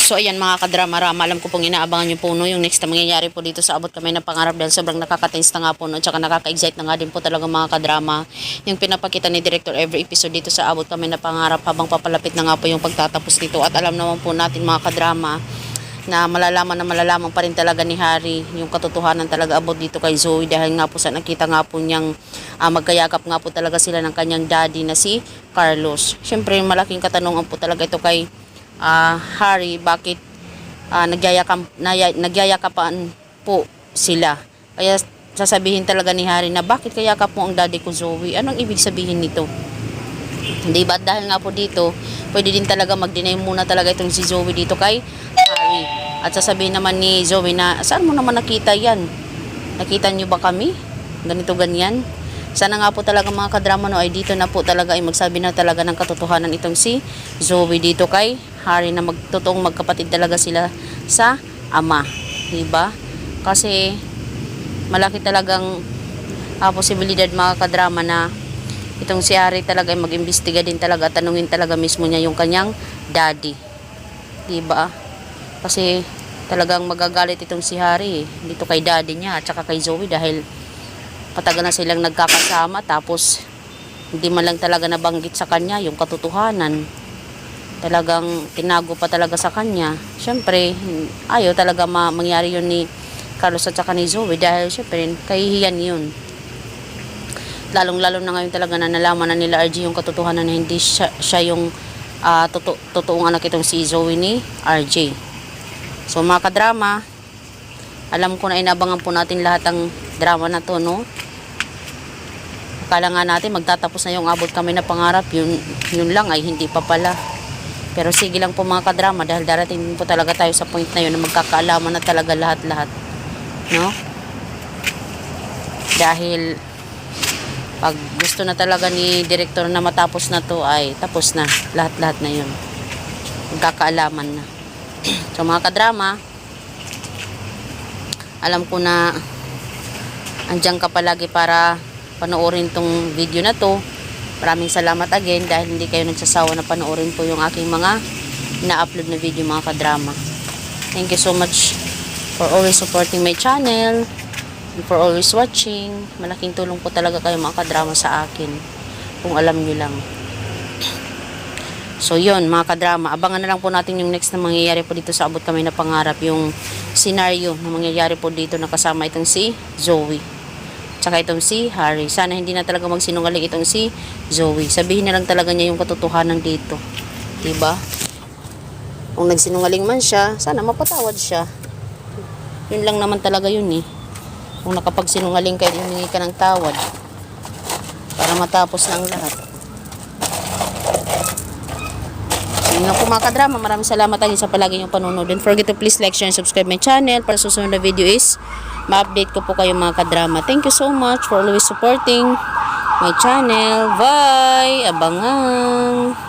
So ayan mga kadrama-rama, alam ko pong inaabangan nyo po no, yung next na mangyayari po dito sa Abot Kamay ng Pangarap dahil sobrang nakaka-tense na nga po no, tsaka nakaka-excite na nga din po talaga mga kadrama yung pinapakita ni Director every episode dito sa Abot Kamay ng Pangarap habang papalapit na nga po yung pagtatapos dito. At alam naman po natin mga kadrama na malalaman pa rin talaga ni Harry yung katotohanan talaga about dito kay Zoe dahil nga po sa nakita nga po niyang magkayakap nga po talaga sila ng kanyang daddy na si Carlos. Syempre malaking katanungan po talaga ito kay Harry, bakit nagyayakapan po sila. Kaya sasabihin talaga ni Harry na bakit kayakap mo ang daddy ko Zoe? Anong ibig sabihin nito? Hindi ba dahil nga po dito pwede din talaga mag-deny muna talaga itong si Zoe dito kay Harry. At sasabihin naman ni Zoe na saan mo naman nakita yan? Nakita nyo ba kami? Ganito ganyan? Sana nga po talaga mga kadrama no ay dito na po talaga ay magsabi na talaga ng katotohanan itong si Zoe dito kay Harry na magtotoong magkapatid talaga sila sa ama, diba? Kasi malaki talagang posibilidad mga kadrama na itong si Harry talaga ay mag-imbestiga din talaga, tanungin talaga mismo niya yung kanyang daddy, diba? Kasi talagang magagalit itong si Harry dito kay daddy niya at saka kay Zoe dahil patagal na silang nagkakasama tapos hindi man lang talaga nabanggit sa kanya yung katotohanan. Talagang tinago pa talaga sa kanya. Syempre, ayaw talaga mangyari yun ni Carlos at saka ni Zoe dahil syempre, kahihiyan yun. Lalong-lalo na ngayon talaga na nalaman na nila RJ yung katotohanan na hindi siya yung totoong anak itong si Zoe ni RJ. So mga kadrama, alam ko na inabangan po natin lahat ng drama na to, no? Akala nga natin magtatapos na yung Abot Kamay ng Pangarap, yun lang ay hindi pa pala. Pero sige lang po mga kadrama dahil darating po talaga tayo sa point na yun na magkakaalaman na talaga lahat-lahat, no? Dahil pag gusto na talaga ni Director na matapos na to ay tapos na, lahat-lahat na yun. Magkakaalaman na. So mga kadrama, alam ko na andyan ka palagi para panoorin tong video na to. Maraming salamat again dahil hindi kayo nagsasawa na panoorin po yung aking mga na-upload na video mga kadrama. Thank you so much for always supporting my channel and for always watching. Malaking tulong po talaga kayo mga kadrama sa akin kung alam nyo lang. So yun mga kadrama, abangan na lang po natin yung next na mangyayari po dito sa Abot Kamay ng Pangarap, yung scenario na mangyayari po dito na kasama itong si Zoe tsaka itong si Harry. Sana hindi na talaga magsinungaling itong si Zoe. Sabihin na lang talaga niya yung katotohanan dito, diba? Kung nagsinungaling man siya, sana mapatawad siya. Yun lang naman talaga yun eh. Kung nakapagsinungaling kayo, humingi ka ng tawad para matapos ng lahat. Yun lang po mga kadrama, maraming salamat again sa palagi yung panunod. Don't forget to please like, share, and subscribe my channel para susunod na video is ma-update ko po kayo mga kadrama. Thank you so much for always supporting my channel. Bye! Abangan!